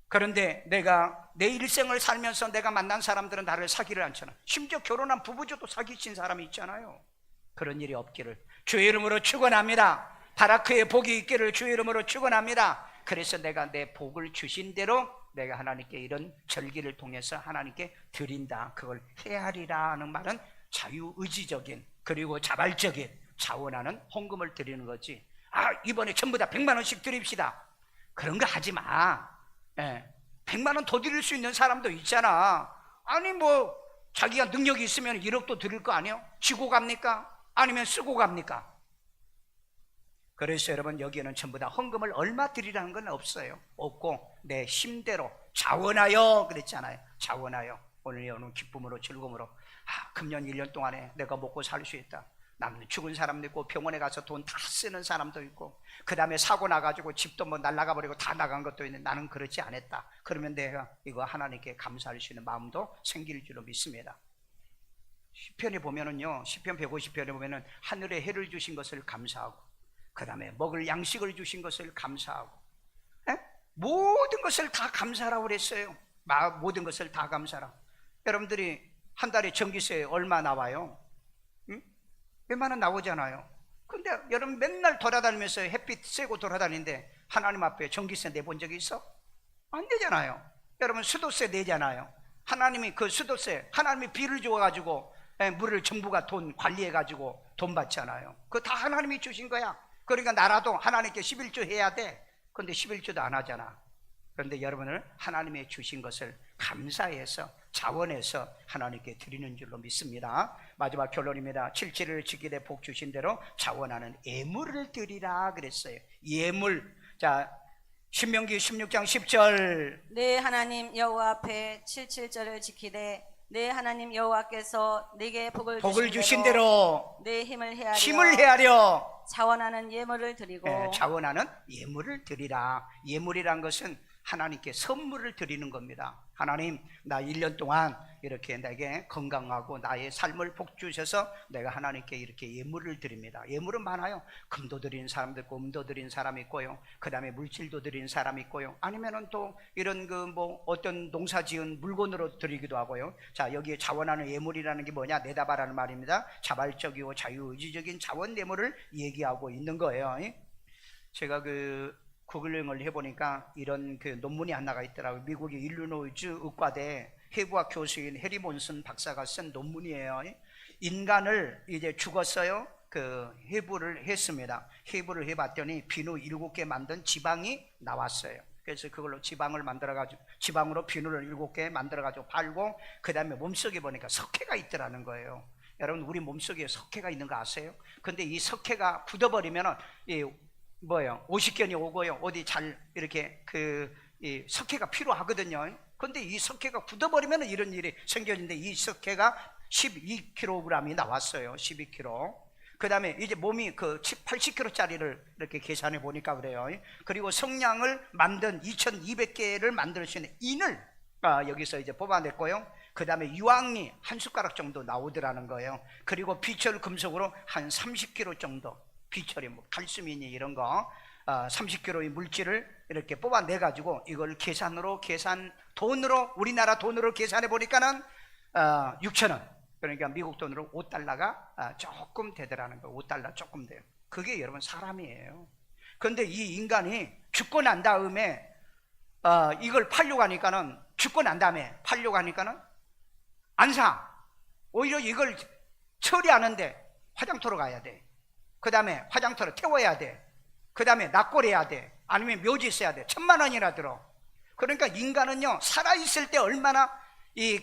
그런데 내가 내 일생을 살면서 내가 만난 사람들은 나를 사기를 않잖아. 심지어 결혼한 부부조도 사기친 사람이 있잖아요. 그런 일이 없기를 주의 이름으로 축원합니다. 바라크의 복이 있기를 주의 이름으로 축원합니다. 그래서 내가 내 복을 주신 대로 내가 하나님께 이런 절기를 통해서 하나님께 드린다. 그걸 헤아리라 하는 말은 자유의지적인 그리고 자발적인 자원하는 헌금을 드리는 거지. 이번에 전부 다 100만 원씩 드립시다. 그런 거 하지 마. 100만 원 더 드릴 수 있는 사람도 있잖아. 아니 뭐 자기가 능력이 있으면 1억도 드릴 거 아니에요? 지고 갑니까? 아니면 쓰고 갑니까? 그래서 여러분 여기에는 전부 다 헌금을 얼마 드리라는 건 없어요. 없고 내 힘대로 자원하여 그랬잖아요. 자원하여. 오늘 기쁨으로 즐거움으로 금년 1년 동안에 내가 먹고 살 수 있다. 남는 죽은 사람도 있고 병원에 가서 돈 다 쓰는 사람도 있고 그 다음에 사고 나가지고 집도 뭐 날라가 버리고 다 나간 것도 있는데 나는 그렇지 않았다. 그러면 내가 이거 하나님께 감사할 수 있는 마음도 생길 줄로 믿습니다. 시편에 보면은요, 시편 150편에 보면은 하늘에 해를 주신 것을 감사하고 그 다음에 먹을 양식을 주신 것을 감사하고 모든 것을 다 감사하라고 그랬어요. 모든 것을 다 감사하라. 여러분들이 한 달에 전기세 얼마 나와요? 웬만하면 나오잖아요. 근데 여러분 맨날 돌아다니면서 햇빛 쐬고 돌아다니는데 하나님 앞에 전기세 내본 적이 있어? 안 되잖아요. 여러분 수도세 내잖아요. 하나님이 그 수도세, 하나님이 비를 주어가지고 물을 정부가 돈 관리해가지고 돈 받잖아요. 그거 다 하나님이 주신 거야. 그러니까 나라도 하나님께 11조 해야 돼. 근데 11조도 안 하잖아. 그런데 여러분을 하나님의 주신 것을 감사해서 자원해서 하나님께 드리는 줄로 믿습니다. 마지막 결론입니다. 7일을 지키되 복 주신 대로 자원하는 예물을 드리라 그랬어요. 예물. 자, 신명기 16장 10절. 내 하나님 여호와 앞에 77절을 지키되 내 하나님 여호와께서 내게 복을 주신 대로 내 힘을 헤아려 자원하는 예물을 드리고 자원하는 예물을 드리라. 예물이란 것은 하나님께 선물을 드리는 겁니다. 하나님, 나 1년 동안 이렇게 내게 건강하고 나의 삶을 복 주셔서 내가 하나님께 이렇게 예물을 드립니다. 예물은 많아요. 금도 드리는 사람도 있고, 음도 드리는 사람이 있고요. 그 다음에 물질도 드리는 사람이 있고요. 아니면은 또 이런 그 뭐 어떤 농사 지은 물건으로 드리기도 하고요. 자, 여기에 자원하는 예물이라는 게 뭐냐? 내다바라는 말입니다. 자발적이고 자유의지적인 자원 예물을 얘기하고 있는 거예요. 제가 그 구글링을 해보니까 이런 그 논문이 하나가 있더라고요. 미국의 일리노이즈 의과대 해부학 교수인 해리 몬슨 박사가 쓴 논문이에요. 인간을 이제 죽었어요. 그 해부를 했습니다. 해부를 해봤더니 비누 7개 만든 지방이 나왔어요. 그래서 그걸로 지방을 만들어가지고, 지방으로 비누를 7개 만들어가지고 팔고, 그 다음에 몸속에 보니까 석회가 있더라는 거예요. 여러분, 우리 몸속에 석회가 있는 거 아세요? 근데 이 석회가 굳어버리면은 이 뭐예요? 오십견이 오고요. 어디 잘 이렇게 이 석회가 필요하거든요. 근데 이 석회가 굳어버리면 이런 일이 생겼는데, 이 석회가 12kg이 나왔어요. 12kg. 그 다음에 이제 몸이 그 80kg짜리를 이렇게 계산해 보니까 그래요. 그리고 성냥을 만든 2200개를 만들 수 있는 인을 여기서 이제 뽑아냈고요. 그 다음에 유황이 한 숟가락 정도 나오더라는 거예요. 그리고 비철 금속으로 한 30kg 정도, 비철이 뭐 칼슘이니 이런 거 30kg의 물질을 이렇게 뽑아내 가지고 이걸 돈으로, 우리나라 돈으로 계산해 보니까는 6,000원, 그러니까 미국 돈으로 5달러가 조금 되더라는 거예요. 5달러 조금 돼요. 그게 여러분 사람이에요. 그런데 이 인간이 죽고 난 다음에 이걸 팔려고 하니까는, 죽고 난 다음에 팔려고 하니까는 안 사. 오히려 이걸 처리하는데 화장터로 가야 돼. 그 다음에 화장터로 태워야 돼. 그 다음에 납골해야 돼. 아니면 묘지 써야 돼. 10,000원이나 들어. 그러니까 인간은요, 살아있을 때 얼마나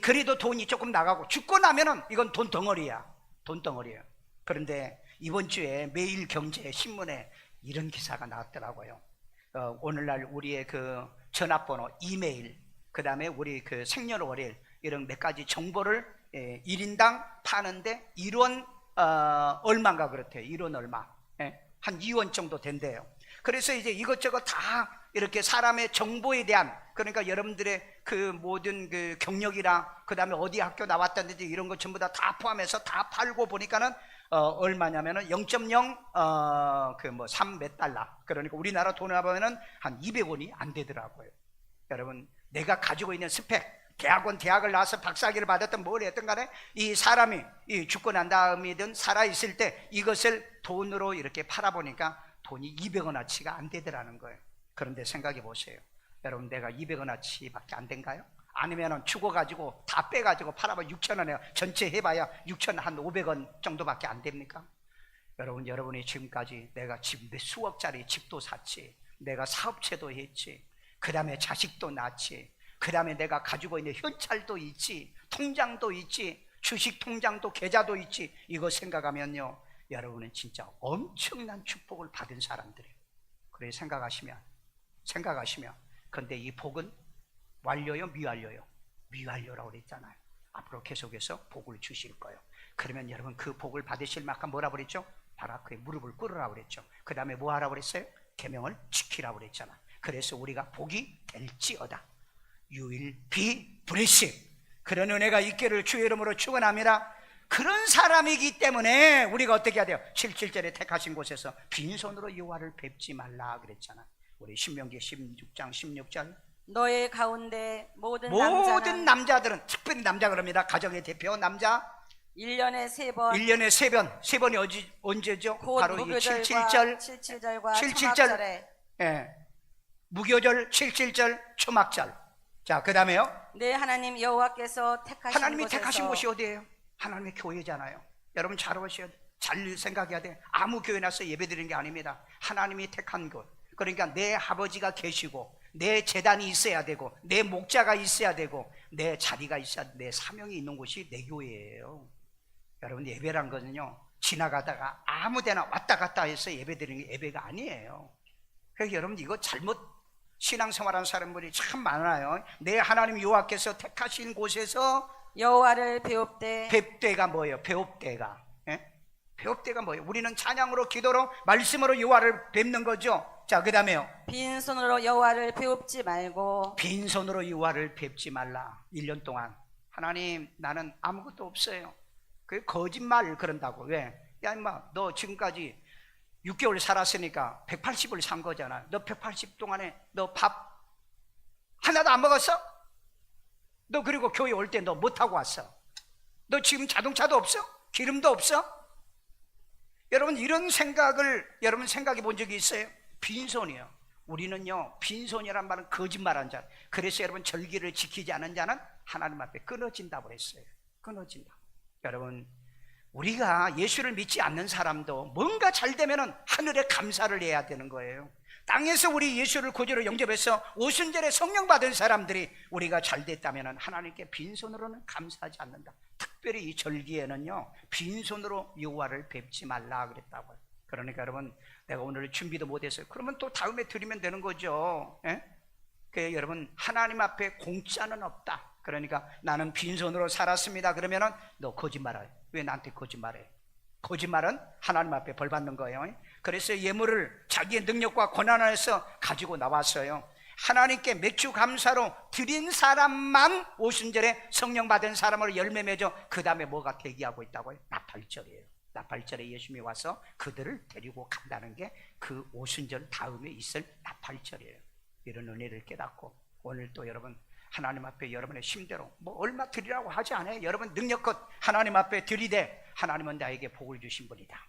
그래도 돈이 조금 나가고, 죽고 나면은 이건 돈 덩어리야. 돈 덩어리야. 그런데 이번 주에 매일경제 신문에 이런 기사가 나왔더라고요. 오늘날 우리의 그 전화번호, 이메일, 그 다음에 우리 그 생년월일, 이런 몇 가지 정보를 1인당 파는데 1원 얼마인가 그렇대요. 1원 얼마. 한 2원 정도 된대요. 그래서 이제 이것저것 다 이렇게 사람의 정보에 대한, 그러니까 여러분들의 그 모든 그 경력이랑, 그 다음에 어디 학교 나왔다든지 이런 것 전부 다 포함해서 다 팔고 보니까는 얼마냐면은 0.0 그 뭐 3 몇 달러. 그러니까 우리나라 돈으로 보면은 한 200원이 안 되더라고요. 여러분, 내가 가지고 있는 스펙, 대학을 나와서 박사학위를 받았던 뭘 했든 간에 이 사람이 죽고 난 다음이든 살아있을 때 이것을 돈으로 이렇게 팔아보니까 돈이 200원어치가 안 되더라는 거예요. 그런데 생각해 보세요. 여러분, 내가 200원어치밖에 안 된가요? 아니면 죽어가지고 다 빼가지고 팔아봐 6,000원에 전체 해봐야 6,500원 정도밖에 안 됩니까? 여러분이 지금까지 내가 집 몇 수억짜리 집도 샀지, 내가 사업체도 했지, 그 다음에 자식도 낳지, 그 다음에 내가 가지고 있는 현찰도 있지, 통장도 있지, 주식 통장도 계좌도 있지. 이거 생각하면요, 여러분은 진짜 엄청난 축복을 받은 사람들이에요. 그래 생각하시면 근데 이 복은 완료요, 미완료요? 미완료라고 그랬잖아요. 앞으로 계속해서 복을 주실 거예요. 그러면 여러분, 그 복을 받으실 만큼 뭐라고 그랬죠? 바로 그의 무릎을 꿇으라고 그랬죠. 그 다음에 뭐 하라고 그랬어요? 계명을 지키라고 그랬잖아. 그래서 우리가 복이 될지어다. You will be blessed. 그런 은혜가 있기를 주의 이름으로 축원합니다. 그런 사람이기 때문에 우리가 어떻게 해야 돼요? 7절에 택하신 곳에서 빈손으로 여호와를 뵙지 말라 그랬잖아. 우리 신명기 16장 16절. 너의 가운데 모든 남자들은, 특별히 남자 그럽니다. 가정의 대표 남자 1년에 3번, 1년에 3번. 3번이 언제죠? 바로 이 77절, 77절과 77절, 초막절에. 무교절, 77절, 초막절. 자, 그 다음에요, 내 하나님 여호와께서 택하신 하나님이 곳에서. 택하신 곳이 어디예요? 하나님의 교회잖아요. 여러분 잘 오셔야 돼. 잘 생각해야 돼. 아무 교회 나서 예배 드리는 게 아닙니다. 하나님이 택한 곳. 그러니까 내 아버지가 계시고, 내 제단이 있어야 되고, 내 목자가 있어야 되고, 내 자리가 있어야, 내 사명이 있는 곳이 내 교회예요. 여러분, 예배란 거는요, 지나가다가 아무 데나 왔다 갔다 해서 예배 드리는 게 예배가 아니에요. 그래서 여러분, 이거 잘못 신앙생활하는 사람들이 참 많아요. 내 하나님 여호와께서 택하신 곳에서 여호와를 배웁되. 뵙대가 뭐예요? 배웁대가. 배웁대가 뭐예요? 우리는 찬양으로, 기도로, 말씀으로 여호와를 뵙는 거죠. 자, 그 다음에요. 빈손으로 여호와를 배웁지 말고 빈손으로 여호와를 뵙지 말라. 1년 동안 하나님 나는 아무것도 없어요. 그 거짓말 그런다고. 왜? 야 임마 너 지금까지 6개월 살았으니까 180을 산 거잖아. 너 180 동안에 너 밥 하나도 안 먹었어? 너 그리고 교회 올 때 너 뭐 타고 왔어? 너 지금 자동차도 없어? 기름도 없어? 여러분 이런 생각을 여러분 생각해 본 적이 있어요? 빈손이요. 우리는요 빈손이란 말은 거짓말한 자. 그래서 여러분 절기를 지키지 않은 자는 하나님 앞에 끊어진다고 그랬어요. 끊어진다. 여러분 우리가 예수를 믿지 않는 사람도 뭔가 잘 되면은 하늘에 감사를 해야 되는 거예요. 땅에서 우리 예수를 구주로 영접해서 오순절에 성령 받은 사람들이 우리가 잘 됐다면은 하나님께 빈손으로는 감사하지 않는다. 특별히 이 절기에는요 빈손으로 여호와를 뵙지 말라 그랬다고요. 그러니까 여러분 내가 오늘 준비도 못했어요. 그러면 또 다음에 드리면 되는 거죠. 예? 그 여러분 하나님 앞에 공짜는 없다. 그러니까 나는 빈손으로 살았습니다. 그러면은 너 거짓말해. 왜 나한테 거짓말해? 거짓말은 하나님 앞에 벌 받는 거예요. 그래서 예물을 자기의 능력과 권한 안에서 가지고 나왔어요. 하나님께 맥주 감사로 드린 사람만 오순절에 성령 받은 사람을 열매 맺어 그 다음에 뭐가 대기하고 있다고요? 나팔절이에요. 나팔절에 예수님이 와서 그들을 데리고 간다는 게 그 오순절 다음에 있을 나팔절이에요. 이런 은혜를 깨닫고 오늘 또 여러분 하나님 앞에 여러분의 힘대로 뭐 얼마 드리라고 하지 않아요. 여러분 능력껏 하나님 앞에 드리되 하나님은 나에게 복을 주신 분이다.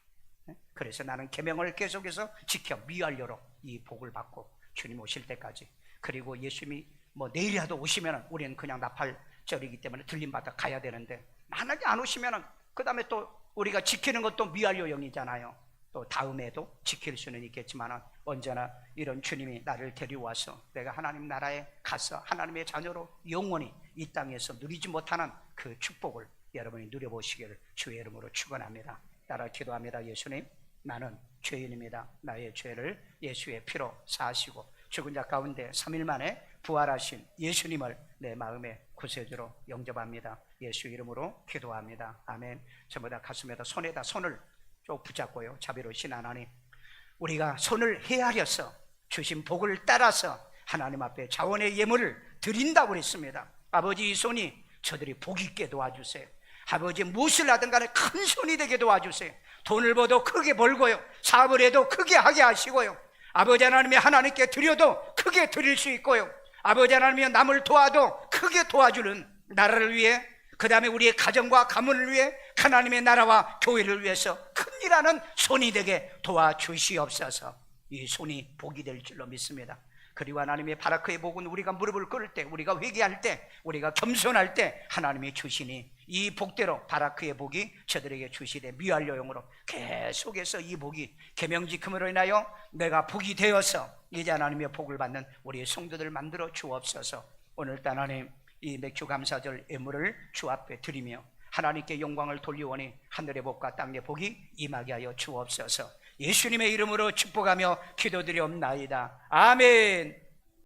그래서 나는 계명을 계속해서 지켜 미완료로 이 복을 받고 주님 오실 때까지. 그리고 예수님이 뭐 내일이라도 오시면은 우리는 그냥 나팔절이기 때문에 들림받아 가야 되는데 만약에 안 오시면은 그 다음에 또 우리가 지키는 것도 미완료형이잖아요. 또 다음에도 지킬 수는 있겠지만 언제나 이런 주님이 나를 데려와서 내가 하나님 나라에 가서 하나님의 자녀로 영원히 이 땅에서 누리지 못하는 그 축복을 여러분이 누려보시기를 주의 이름으로 축원합니다. 따라 기도합니다. 예수님 나는 죄인입니다. 나의 죄를 예수의 피로 사하시고 죽은 자 가운데 3일 만에 부활하신 예수님을 내 마음의 구세주로 영접합니다. 예수 이름으로 기도합니다. 아멘. 전부 다 가슴에다 손에다 손을 쭉 붙잡고요. 자비로우신 하나님 우리가 손을 헤아려서 주신 복을 따라서 하나님 앞에 자원의 예물을 드린다고 그랬습니다. 아버지 이 손이 저들이 복 있게 도와주세요. 아버지 무엇을 하든 간에 큰 손이 되게 도와주세요. 돈을 벌어도 크게 벌고요 사업을 해도 크게 하게 하시고요 아버지 하나님이 하나님께 드려도 크게 드릴 수 있고요 아버지 하나님이 남을 도와도 크게 도와주는 나라를 위해 그 다음에 우리의 가정과 가문을 위해 하나님의 나라와 교회를 위해서 큰일하는 손이 되게 도와주시옵소서. 이 손이 복이 될 줄로 믿습니다. 그리고 하나님의 바라크의 복은 우리가 무릎을 꿇을 때 우리가 회개할 때 우리가 겸손할 때 하나님이 주시니 이 복대로 바라크의 복이 저들에게 주시되 미완료용으로 계속해서 이 복이 계명지킴으로 인하여 내가 복이 되어서 이제 하나님의 복을 받는 우리의 성도들 만들어 주옵소서. 오늘 또 하나님 이 맥주 감사절 예물을 주 앞에 드리며 하나님께 영광을 돌리오니 하늘의 복과 땅의 복이 임하게 하여 주옵소서. 예수님의 이름으로 축복하며 기도드리옵나이다. 아멘.